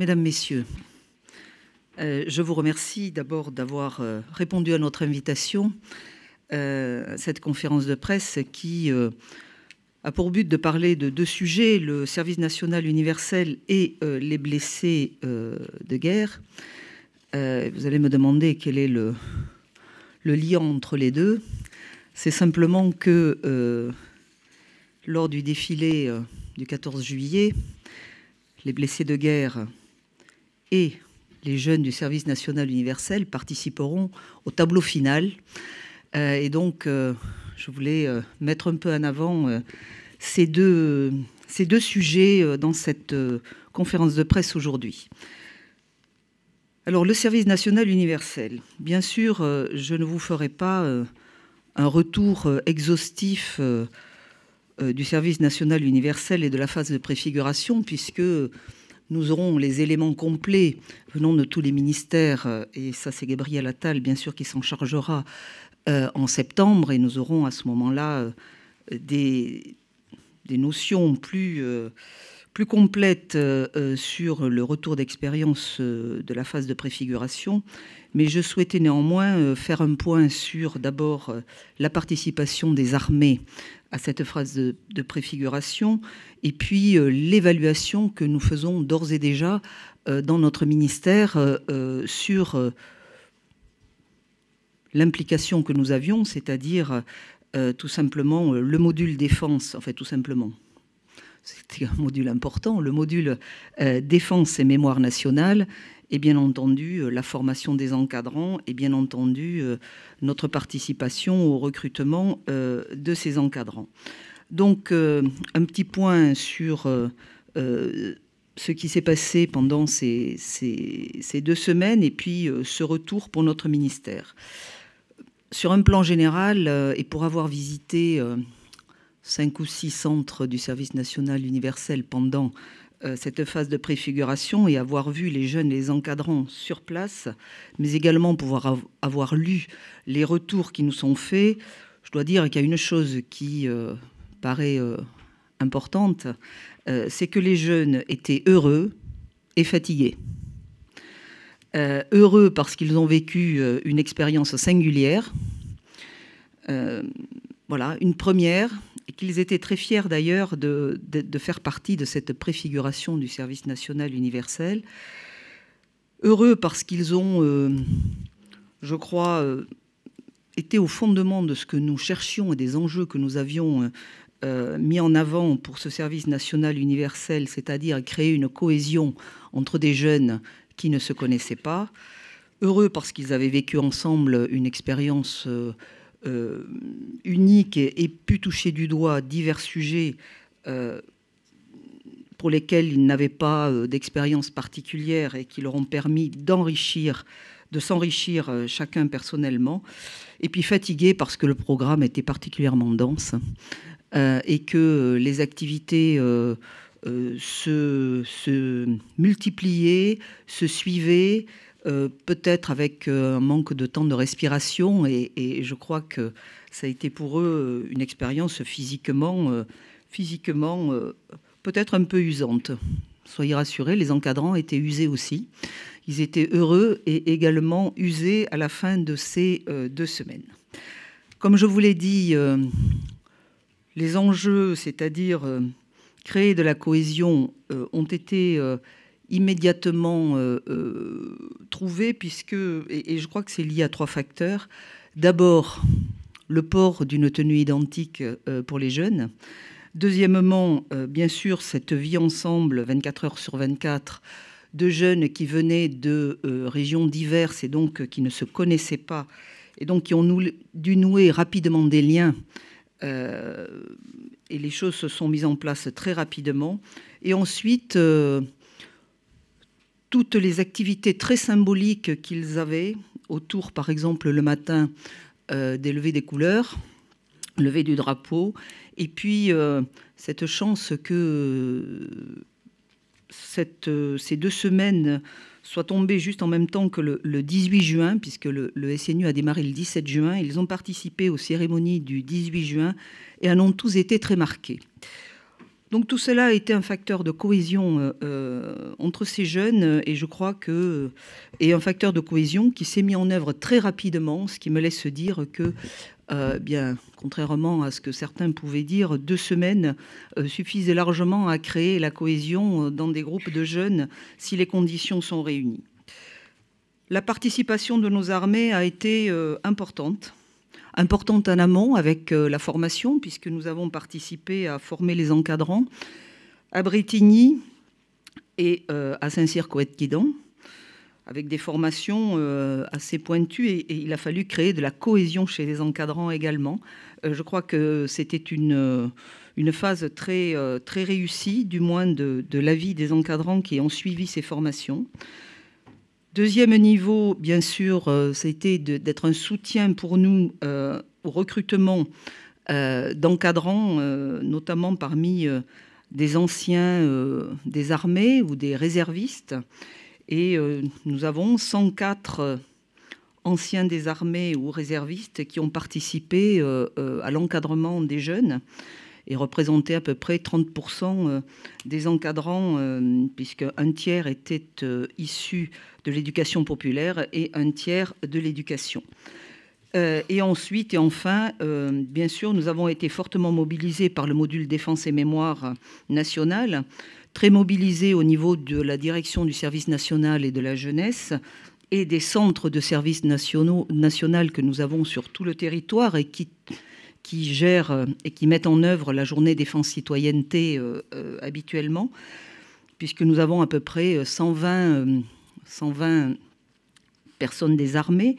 Mesdames, Messieurs, je vous remercie d'abord d'avoir répondu à notre invitation à cette conférence de presse qui a pour but de parler de deux sujets, le service national universel et les blessés de guerre. Vous allez me demander quel est le lien entre les deux. C'est simplement que lors du défilé du 14 juillet, les blessés de guerre et les jeunes du service national universel participeront au tableau final. Et donc, je voulais mettre un peu en avant ces deux sujets dans cette conférence de presse aujourd'hui. Alors, le service national universel. Bien sûr, je ne vous ferai pas un retour exhaustif du service national universel et de la phase de préfiguration, puisque nous aurons les éléments complets venant de tous les ministères, et ça c'est Gabriel Attal bien sûr qui s'en chargera en septembre, et nous aurons à ce moment-là des notions plus complètes sur le retour d'expérience de la phase de préfiguration. Mais je souhaitais néanmoins faire un point sur d'abord la participation des armées à cette phase de préfiguration, et puis l'évaluation que nous faisons d'ores et déjà dans notre ministère sur l'implication que nous avions, c'est-à-dire tout simplement le module défense, enfin tout simplement, c'était un module important, le module défense et mémoire nationale, et bien entendu la formation des encadrants, et bien entendu notre participation au recrutement de ces encadrants. Donc un petit point sur ce qui s'est passé pendant ces 2 semaines, et puis ce retour pour notre ministère. Sur un plan général, et pour avoir visité 5 ou 6 centres du service national universel pendant cette phase de préfiguration, et avoir vu les jeunes, les encadrants sur place, mais également pouvoir avoir lu les retours qui nous sont faits, je dois dire qu'il y a une chose qui paraît importante, c'est que les jeunes étaient heureux et fatigués. Heureux parce qu'ils ont vécu une expérience singulière, voilà, une première, et qu'ils étaient très fiers d'ailleurs de faire partie de cette préfiguration du service national universel. Heureux parce qu'ils ont, je crois, été au fondement de ce que nous cherchions et des enjeux que nous avions mis en avant pour ce service national universel, c'est-à-dire créer une cohésion entre des jeunes qui ne se connaissaient pas. Heureux parce qu'ils avaient vécu ensemble une expérience unique et pu toucher du doigt divers sujets pour lesquels ils n'avaient pas d'expérience particulière et qui leur ont permis de s'enrichir chacun personnellement. Et puis fatigués parce que le programme était particulièrement dense et que les activités se multipliaient, se suivaient, peut-être avec un manque de temps de respiration, et je crois que ça a été pour eux une expérience physiquement peut-être un peu usante. Soyez rassurés, les encadrants étaient usés aussi. Ils étaient heureux et également usés à la fin de ces 2 semaines. Comme je vous l'ai dit, les enjeux, c'est-à-dire créer de la cohésion, ont été immédiatement trouvés, puisque, et je crois que c'est lié à 3 facteurs. D'abord, le port d'une tenue identique pour les jeunes. Deuxièmement, bien sûr, cette vie ensemble, 24 heures sur 24, de jeunes qui venaient de régions diverses et donc qui ne se connaissaient pas, et donc qui ont dû nouer rapidement des liens, et les choses se sont mises en place très rapidement. Et ensuite, toutes les activités très symboliques qu'ils avaient autour, par exemple, le matin, des levées des couleurs, levée du drapeau, et puis cette chance que ces 2 semaines soient tombées juste en même temps que le 18 juin, puisque le SNU a démarré le 17 juin. Ils ont participé aux cérémonies du 18 juin et en ont tous été très marqués. Donc tout cela a été un facteur de cohésion entre ces jeunes et je crois que et un facteur de cohésion qui s'est mis en œuvre très rapidement, ce qui me laisse dire que bien, contrairement à ce que certains pouvaient dire, 2 semaines suffisaient largement à créer la cohésion dans des groupes de jeunes si les conditions sont réunies. La participation de nos armées a été importante en amont avec la formation, puisque nous avons participé à former les encadrants à Brétigny et à Saint-Cyr-Coët-Quidan, avec des formations assez pointues, et il a fallu créer de la cohésion chez les encadrants également. Je crois que c'était une phase très réussie, du moins de l'avis des encadrants qui ont suivi ces formations. Deuxième niveau, bien sûr, ça a été d'être un soutien pour nous au recrutement d'encadrants, notamment parmi des anciens des armées ou des réservistes. Et nous avons 104 anciens des armées ou réservistes qui ont participé à l'encadrement des jeunes et représentaient à peu près 30% des encadrants, puisque un tiers était issu de l'éducation populaire et un tiers de l'éducation. Et ensuite et enfin, bien sûr, nous avons été fortement mobilisés par le module Défense et Mémoire nationale, très mobilisés au niveau de la direction du service national et de la jeunesse et des centres de services nationaux que nous avons sur tout le territoire et qui gèrent et qui mettent en œuvre la journée défense citoyenneté habituellement, puisque nous avons à peu près 120 personnes des armées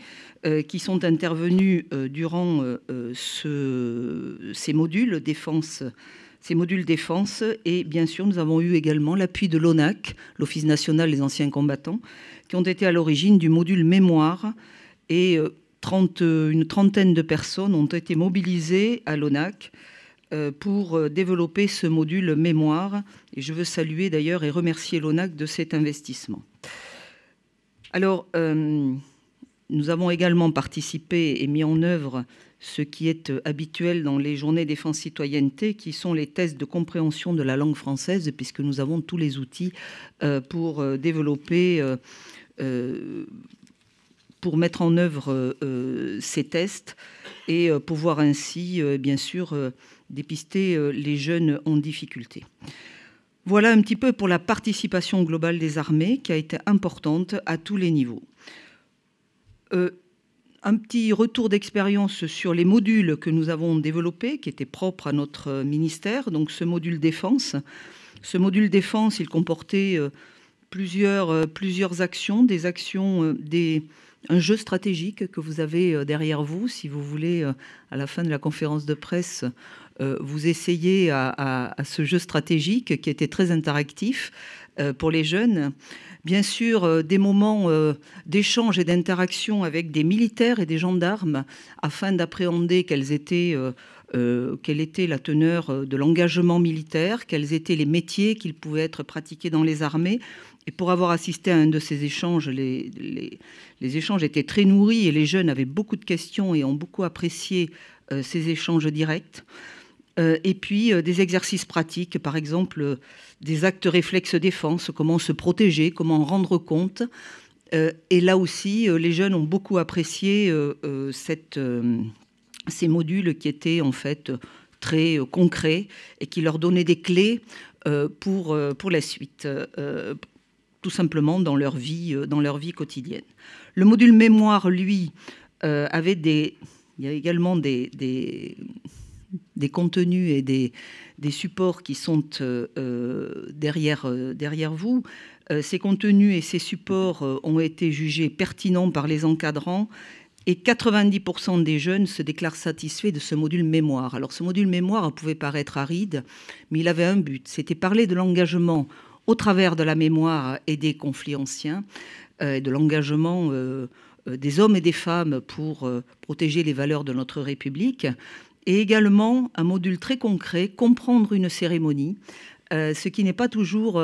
qui sont intervenues durant ces modules défense. Et bien sûr, nous avons eu également l'appui de l'ONAC, l'Office national des anciens combattants, qui ont été à l'origine du module mémoire. Et une trentaine de personnes ont été mobilisées à l'ONAC pour développer ce module mémoire. Et je veux saluer d'ailleurs et remercier l'ONAC de cet investissement. Alors, nous avons également participé et mis en œuvre ce qui est habituel dans les journées défense-citoyenneté, qui sont les tests de compréhension de la langue française, puisque nous avons tous les outils pour développer, pour mettre en œuvre ces tests et pouvoir ainsi, bien sûr, dépister les jeunes en difficulté. Voilà un petit peu pour la participation globale des armées qui a été importante à tous les niveaux. Un petit retour d'expérience sur les modules que nous avons développés, qui étaient propres à notre ministère. Donc ce module défense, il comportait plusieurs actions, un jeu stratégique que vous avez derrière vous. Si vous voulez, à la fin de la conférence de presse, vous essayez à ce jeu stratégique qui était très interactif pour les jeunes. Bien sûr, des moments d'échange et d'interaction avec des militaires et des gendarmes afin d'appréhender quelle était la teneur de l'engagement militaire, quels étaient les métiers qui pouvaient être pratiqués dans les armées. Et pour avoir assisté à un de ces échanges, les échanges étaient très nourris et les jeunes avaient beaucoup de questions et ont beaucoup apprécié ces échanges directs. Et puis des exercices pratiques, par exemple des actes réflexes défense, comment se protéger, comment rendre compte. Et là aussi, les jeunes ont beaucoup apprécié ces modules qui étaient en fait très concrets et qui leur donnaient des clés pour la suite, tout simplement dans leur vie quotidienne. Le module mémoire, lui, il y a également des contenus et des supports qui sont derrière vous. Ces contenus et ces supports ont été jugés pertinents par les encadrants et 90% des jeunes se déclarent satisfaits de ce module mémoire. Alors ce module mémoire pouvait paraître aride, mais il avait un but, c'était parler de l'engagement au travers de la mémoire et des conflits anciens, de l'engagement des hommes et des femmes pour protéger les valeurs de notre République. Et également un module très concret, comprendre une cérémonie, ce qui n'est pas toujours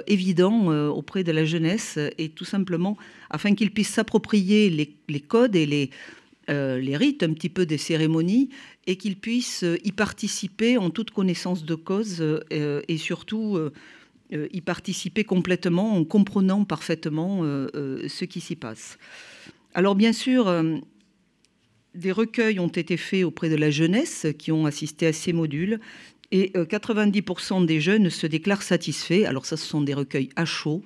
évident auprès de la jeunesse, et tout simplement afin qu'ils puissent s'approprier les codes et les rites, un petit peu des cérémonies, et qu'ils puissent y participer en toute connaissance de cause et surtout y participer complètement en comprenant parfaitement ce qui s'y passe. Alors bien sûr, des recueils ont été faits auprès de la jeunesse qui ont assisté à ces modules et 90% des jeunes se déclarent satisfaits. Alors ça, ce sont des recueils à chaud.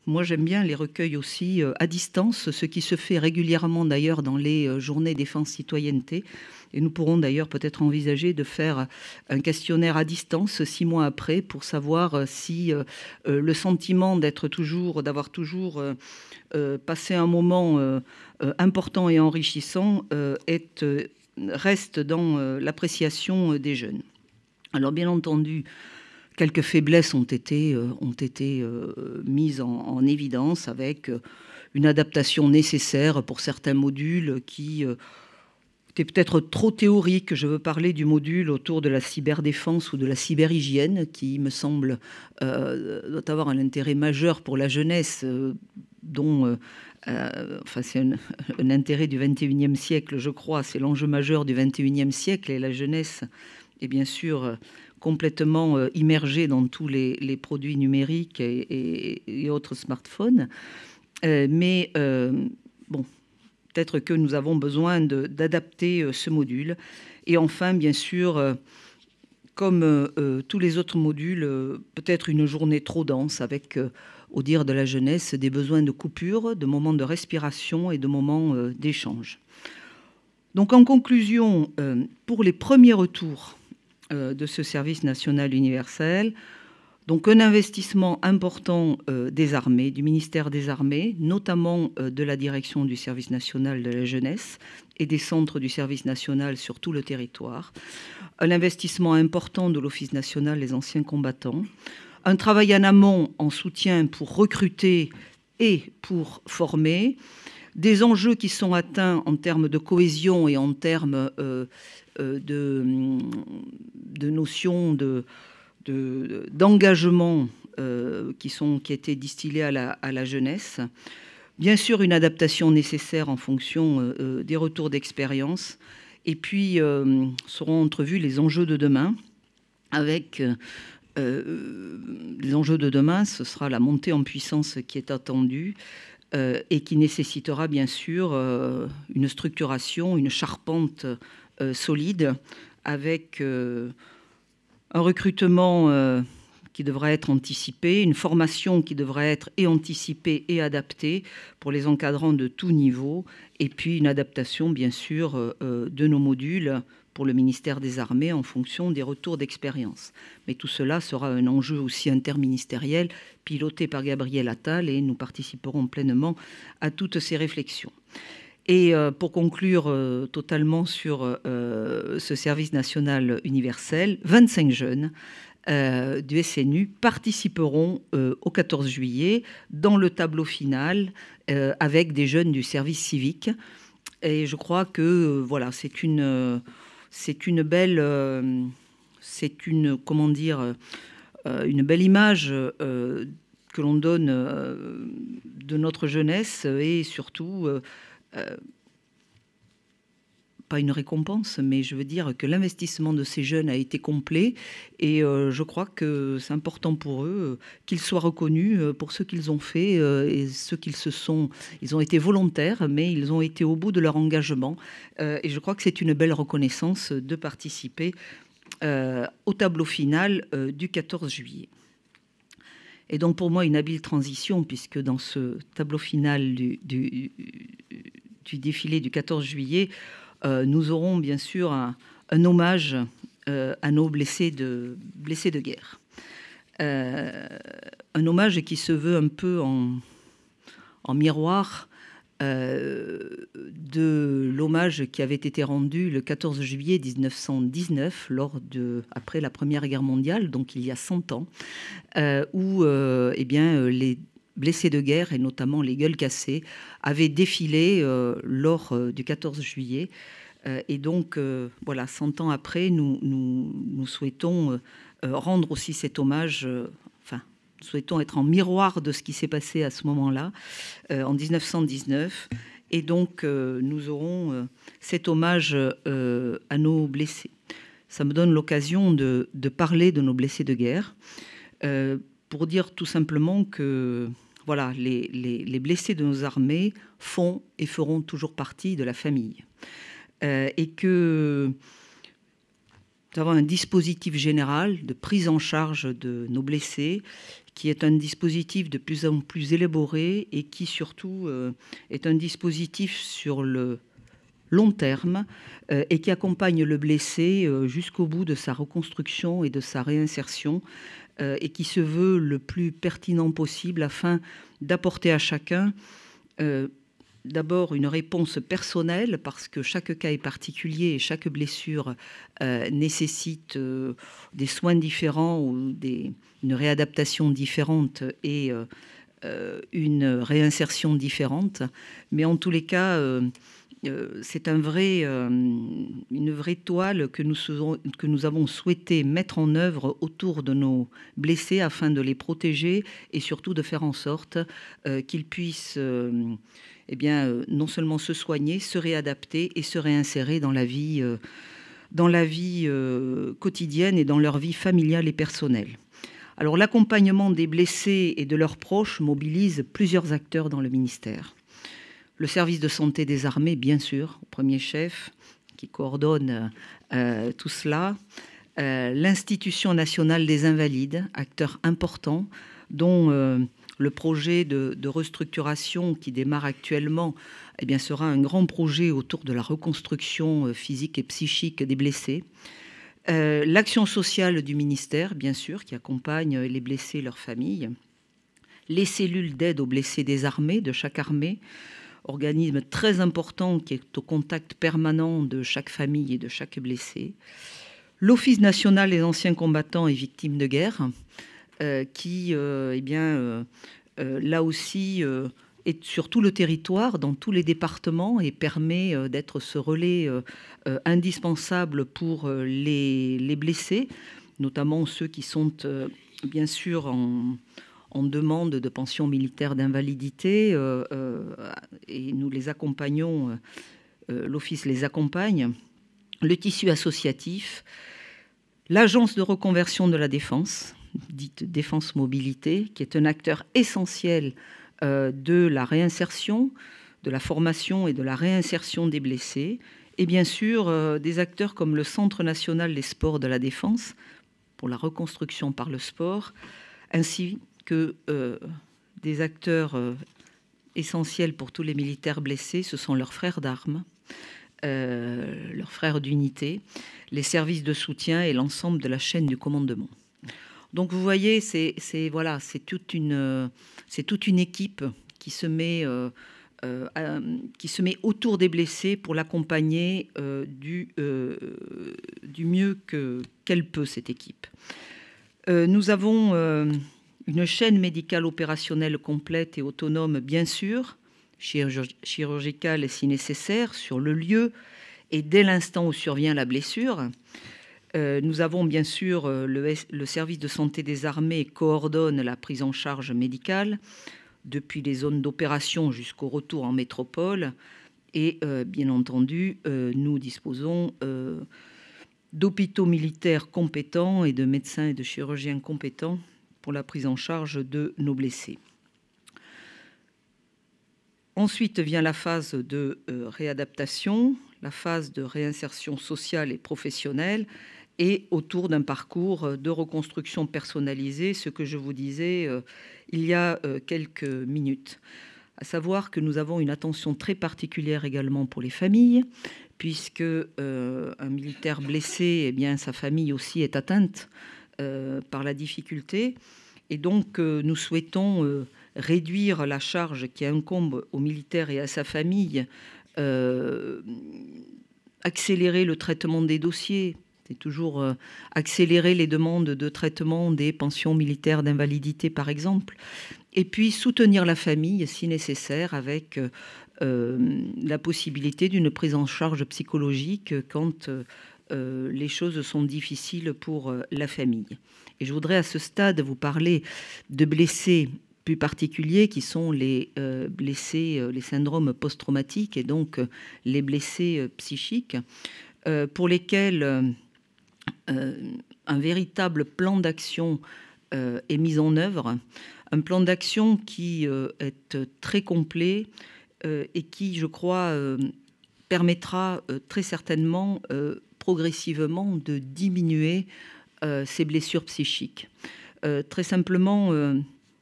Moi, j'aime bien les recueils aussi à distance, ce qui se fait régulièrement d'ailleurs dans les journées défense citoyenneté. Et nous pourrons d'ailleurs peut-être envisager de faire un questionnaire à distance 6 mois après pour savoir si le sentiment d'avoir toujours passé un moment important et enrichissant reste dans l'appréciation des jeunes. Alors bien entendu, quelques faiblesses ont été mises en évidence avec une adaptation nécessaire pour certains modules qui étaient peut-être trop théoriques. Je veux parler du module autour de la cyberdéfense ou de la cyberhygiène qui me semble doit avoir un intérêt majeur pour la jeunesse dont c'est un intérêt du 21e siècle, je crois. C'est l'enjeu majeur du 21e siècle et la jeunesse est bien sûr complètement immergée dans tous les produits numériques et autres smartphones. Mais bon, peut-être que nous avons besoin d'adapter ce module. Et enfin, bien sûr, comme tous les autres modules, peut-être une journée trop dense avec, au dire de la jeunesse, des besoins de coupure, de moments de respiration et de moments d'échange. Donc en conclusion, pour les premiers retours de ce service national universel, donc un investissement important des armées, du ministère des Armées, notamment de la direction du service national de la jeunesse et des centres du service national sur tout le territoire, un investissement important de l'Office national des anciens combattants, un travail en amont en soutien pour recruter et pour former, des enjeux qui sont atteints en termes de cohésion et en termes de notions d'engagement qui étaient distillés à la jeunesse. Bien sûr, une adaptation nécessaire en fonction des retours d'expérience. Et puis, seront entrevus les enjeux de demain. Avec les enjeux de demain, ce sera la montée en puissance qui est attendue et qui nécessitera bien sûr une structuration, une charpente solide avec un recrutement qui devra être anticipé, une formation qui devra être anticipée et adaptée pour les encadrants de tout niveau, et puis une adaptation, bien sûr, de nos modules pour le ministère des Armées en fonction des retours d'expérience. Mais tout cela sera un enjeu aussi interministériel, piloté par Gabriel Attal, et nous participerons pleinement à toutes ces réflexions. Et pour conclure totalement sur ce service national universel, 25 jeunes du SNU participeront au 14 juillet dans le tableau final avec des jeunes du service civique. Et je crois que voilà, c'est une belle image que l'on donne de notre jeunesse et surtout pas une récompense, mais je veux dire que l'investissement de ces jeunes a été complet et je crois que c'est important pour eux qu'ils soient reconnus pour ce qu'ils ont fait et ce qu'ils se sont. Ils ont été volontaires, mais ils ont été au bout de leur engagement et je crois que c'est une belle reconnaissance de participer au tableau final du 14 juillet. Et donc pour moi, une habile transition, puisque dans ce tableau final du défilé du 14 juillet, nous aurons bien sûr un hommage à nos blessés de guerre. Un hommage qui se veut un peu en miroir de l'hommage qui avait été rendu le 14 juillet 1919, après la Première Guerre mondiale, donc il y a 100 ans, où les blessés de guerre, et notamment les gueules cassées, avaient défilé lors du 14 juillet. Et donc, voilà, 100 ans après, nous souhaitons rendre aussi cet hommage, nous souhaitons être en miroir de ce qui s'est passé à ce moment-là, en 1919, Et donc, nous aurons cet hommage à nos blessés. Ça me donne l'occasion de parler de nos blessés de guerre, pour dire tout simplement que voilà, les blessés de nos armées font et feront toujours partie de la famille. Et que nous avons un dispositif général de prise en charge de nos blessés qui est un dispositif de plus en plus élaboré et qui surtout est un dispositif sur le long terme et qui accompagne le blessé jusqu'au bout de sa reconstruction et de sa réinsertion et qui se veut le plus pertinent possible afin d'apporter à chacun d'abord une réponse personnelle parce que chaque cas est particulier et chaque blessure nécessite des soins différents ou une réadaptation différente et une réinsertion différente. Mais en tous les cas, c'est une vraie toile que nous avons souhaité mettre en œuvre autour de nos blessés afin de les protéger et surtout de faire en sorte qu'ils puissent non seulement se soigner, se réadapter et se réinsérer dans la vie quotidienne et dans leur vie familiale et personnelle. Alors l'accompagnement des blessés et de leurs proches mobilise plusieurs acteurs dans le ministère. Le service de santé des armées, bien sûr, au premier chef, qui coordonne tout cela. L'Institution nationale des invalides, acteur important, dont le projet de restructuration qui démarre actuellement sera un grand projet autour de la reconstruction physique et psychique des blessés. L'action sociale du ministère, bien sûr, qui accompagne les blessés et leurs familles. Les cellules d'aide aux blessés des armées, de chaque armée, organisme très important qui est au contact permanent de chaque famille et de chaque blessé. L'Office national des anciens combattants et victimes de guerre, qui, là aussi, est sur tout le territoire, dans tous les départements, et permet d'être ce relais indispensable pour les blessés, notamment ceux qui sont, bien sûr, en demande de pension militaire d'invalidité, et nous les accompagnons, l'Office les accompagne, le tissu associatif, l'Agence de reconversion de la défense, dite Défense Mobilité, qui est un acteur essentiel de la réinsertion, de la formation et de la réinsertion des blessés, et bien sûr des acteurs comme le Centre national des sports de la défense, pour la reconstruction par le sport, ainsi que des acteurs essentiels pour tous les militaires blessés, ce sont leurs frères d'armes, leurs frères d'unité, les services de soutien et l'ensemble de la chaîne du commandement. Donc vous voyez, c'est toute une équipe qui se met autour des blessés pour l'accompagner du mieux qu'elle peut, cette équipe. Nous avons une chaîne médicale opérationnelle complète et autonome, bien sûr, chirurgicale si nécessaire, sur le lieu et dès l'instant où survient la blessure. Nous avons bien sûr le service de santé des armées coordonne la prise en charge médicale depuis les zones d'opération jusqu'au retour en métropole. Et bien entendu, nous disposons d'hôpitaux militaires compétents et de médecins et de chirurgiens compétents pour la prise en charge de nos blessés. Ensuite vient la phase de réadaptation, la phase de réinsertion sociale et professionnelle, et autour d'un parcours de reconstruction personnalisée, ce que je vous disais il y a quelques minutes. À savoir que nous avons une attention très particulière également pour les familles, puisque un militaire blessé, sa famille aussi est atteinte par la difficulté. Et donc, nous souhaitons réduire la charge qui incombe aux militaires et à sa famille, accélérer le traitement des dossiers, c'est toujours accélérer les demandes de traitement des pensions militaires d'invalidité, par exemple, et puis soutenir la famille, si nécessaire, avec la possibilité d'une prise en charge psychologique quand les choses sont difficiles pour la famille. Et je voudrais à ce stade vous parler de blessés plus particuliers qui sont les blessés, les syndromes post-traumatiques et donc les blessés psychiques, pour lesquels un véritable plan d'action est mis en œuvre, un plan d'action qui est très complet et qui, je crois, permettra très certainement progressivement de diminuer ces blessures psychiques. Très simplement,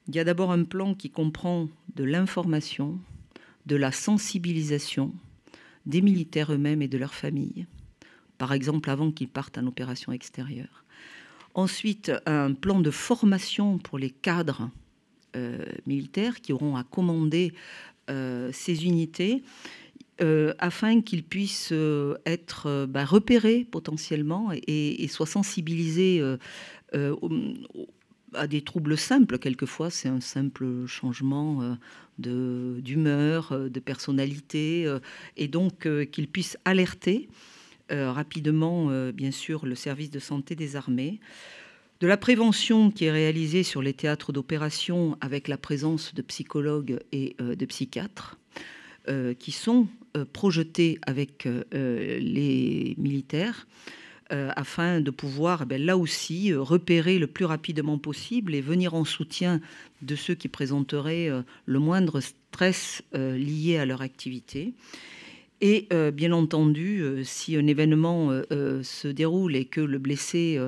il y a d'abord un plan qui comprend de l'information, de la sensibilisation des militaires eux-mêmes et de leurs familles, par exemple avant qu'ils partent en opération extérieure. Ensuite, un plan de formation pour les cadres militaires qui auront à commander ces unités afin qu'ils puissent être repérés potentiellement et soient sensibilisés à des troubles simples. Quelquefois, c'est un simple changement d'humeur, de personnalité, et donc qu'ils puissent alerter rapidement, bien sûr, le service de santé des armées. De la prévention qui est réalisée sur les théâtres d'opération avec la présence de psychologues et de psychiatres qui sont projetés avec les militaires afin de pouvoir, là aussi, repérer le plus rapidement possible et venir en soutien de ceux qui présenteraient le moindre stress lié à leur activité. Et bien entendu, si un événement se déroule et que le blessé,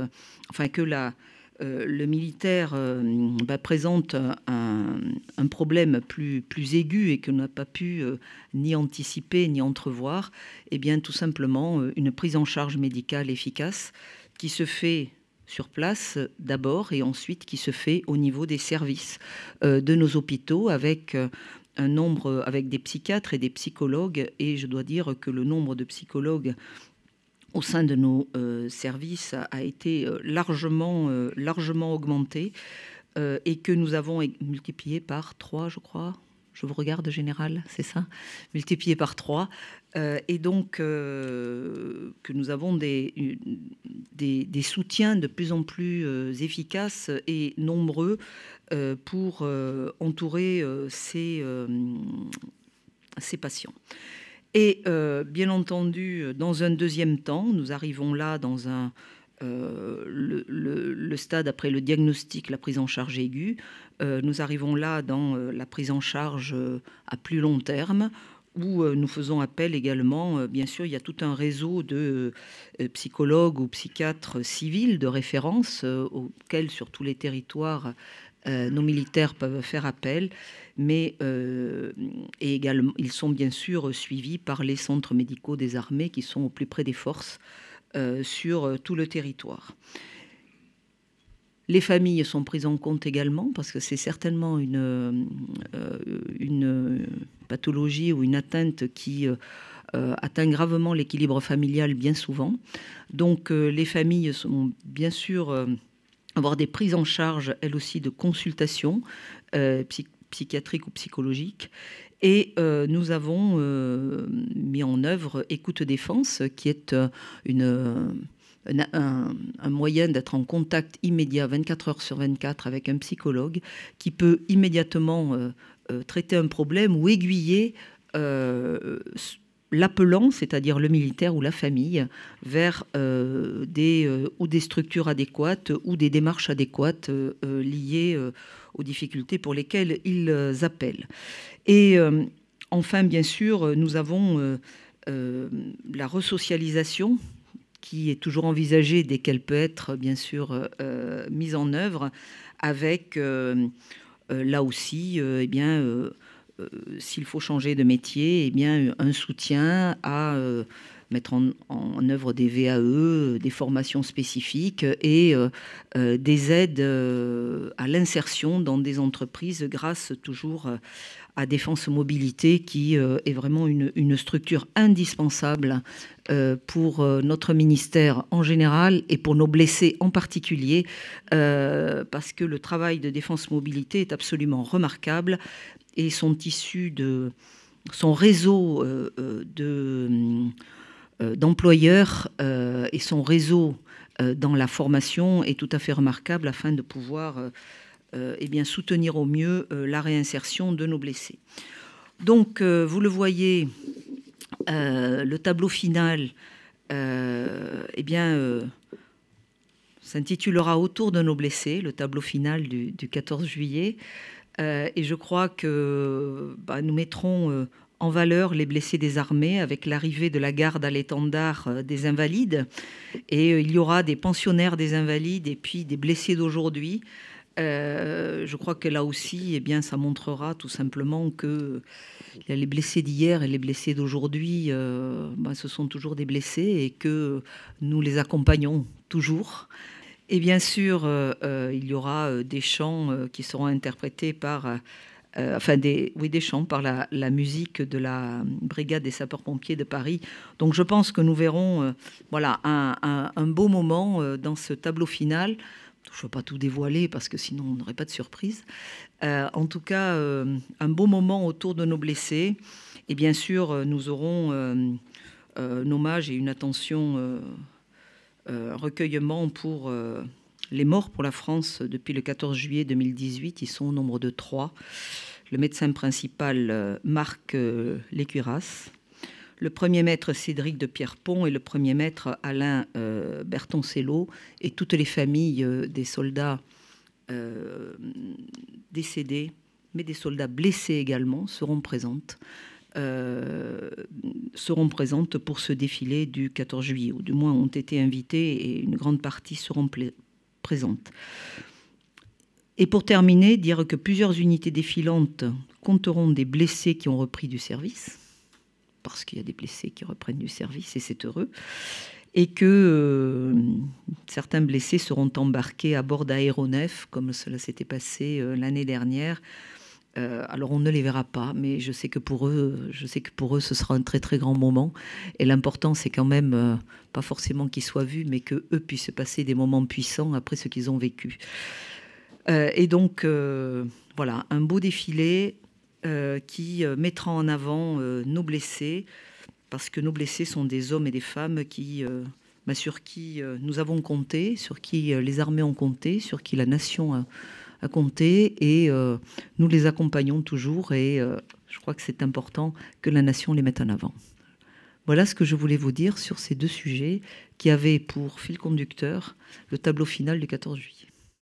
le militaire présente un problème plus aigu et qu'on n'a pas pu ni anticiper ni entrevoir, eh bien tout simplement une prise en charge médicale efficace qui se fait sur place d'abord et ensuite qui se fait au niveau des services de nos hôpitaux avec un nombre, avec des psychiatres et des psychologues, et je dois dire que le nombre de psychologues au sein de nos services a été largement augmenté et que nous avons multiplié par 3, je crois. Je vous regarde, général, c'est ça, multiplié par 3. Et donc, que nous avons des soutiens de plus en plus efficaces et nombreux pour entourer ces patients. Et bien entendu, dans un deuxième temps, nous arrivons là dans le stade après le diagnostic, la prise en charge aiguë. Nous arrivons là dans la prise en charge à plus long terme, où nous faisons appel également, bien sûr, il y a tout un réseau de psychologues ou psychiatres civils de référence auxquels, sur tous les territoires, nos militaires peuvent faire appel, mais et également, ils sont bien sûr suivis par les centres médicaux des armées qui sont au plus près des forces sur tout le territoire. Les familles sont prises en compte également parce que c'est certainement une pathologie ou une atteinte qui atteint gravement l'équilibre familial bien souvent. Donc les familles sont bien sûr avoir des prises en charge, elles aussi, de consultations psychiatriques ou psychologiques. Et nous avons mis en œuvre Écoute Défense, qui est un moyen d'être en contact immédiat 24 heures sur 24 avec un psychologue qui peut immédiatement traiter un problème ou aiguiller l'appelant, c'est-à-dire le militaire ou la famille, vers des structures adéquates ou des démarches adéquates liées aux difficultés pour lesquelles ils appellent. Et enfin, bien sûr, nous avons la resocialisation qui est toujours envisagée dès qu'elle peut être, bien sûr, mise en œuvre, avec, là aussi, s'il faut changer de métier, un soutien à mettre en œuvre des VAE, des formations spécifiques et des aides à l'insertion dans des entreprises grâce toujours à Défense Mobilité qui est vraiment une structure indispensable pour notre ministère en général et pour nos blessés en particulier parce que le travail de Défense Mobilité est absolument remarquable et son réseau d'employeurs et son réseau dans la formation est tout à fait remarquable afin de pouvoir eh bien, soutenir au mieux la réinsertion de nos blessés. Donc, vous le voyez, le tableau final eh bien, s'intitulera Autour de nos blessés, le tableau final du 14 juillet. Et je crois que nous mettrons en valeur les blessés des armées avec l'arrivée de la garde à l'étendard des Invalides. Et il y aura des pensionnaires des Invalides et puis des blessés d'aujourd'hui. Je crois que là aussi, eh bien, ça montrera tout simplement que les blessés d'hier et les blessés d'aujourd'hui, ce sont toujours des blessés et que nous les accompagnons toujours. Et bien sûr, il y aura des chants qui seront interprétés par, des chants par la musique de la Brigade des sapeurs-pompiers de Paris. Donc je pense que nous verrons un beau moment dans ce tableau final. Je ne veux pas tout dévoiler parce que sinon on n'aurait pas de surprise. En tout cas, un beau moment autour de nos blessés. Et bien sûr, nous aurons un hommage et une attention, un recueillement pour les morts pour la France depuis le 14 juillet 2018. Ils sont au nombre de 3. Le médecin principal, Marc Lécuras, le premier maître Cédric de Pierrepont et le premier maître Alain Bertoncello, et toutes les familles des soldats décédés, mais des soldats blessés également, seront présentes pour ce défilé du 14 juillet, ou du moins ont été invités et une grande partie seront présentes. Et pour terminer, dire que plusieurs unités défilantes compteront des blessés qui ont repris du service, parce qu'il y a des blessés qui reprennent du service et c'est heureux, et que certains blessés seront embarqués à bord d'aéronefs, comme cela s'était passé l'année dernière. Alors on ne les verra pas, mais je sais que pour eux, ce sera un très très grand moment. Et l'important, c'est quand même pas forcément qu'ils soient vus, mais que eux puissent passer des moments puissants après ce qu'ils ont vécu. Et donc voilà, un beau défilé qui mettra en avant nos blessés, parce que nos blessés sont des hommes et des femmes sur qui nous avons compté, sur qui les armées ont compté, sur qui la nation a compté, et nous les accompagnons toujours, et je crois que c'est important que la nation les mette en avant. Voilà ce que je voulais vous dire sur ces deux sujets qui avaient pour fil conducteur le tableau final du 14 juillet.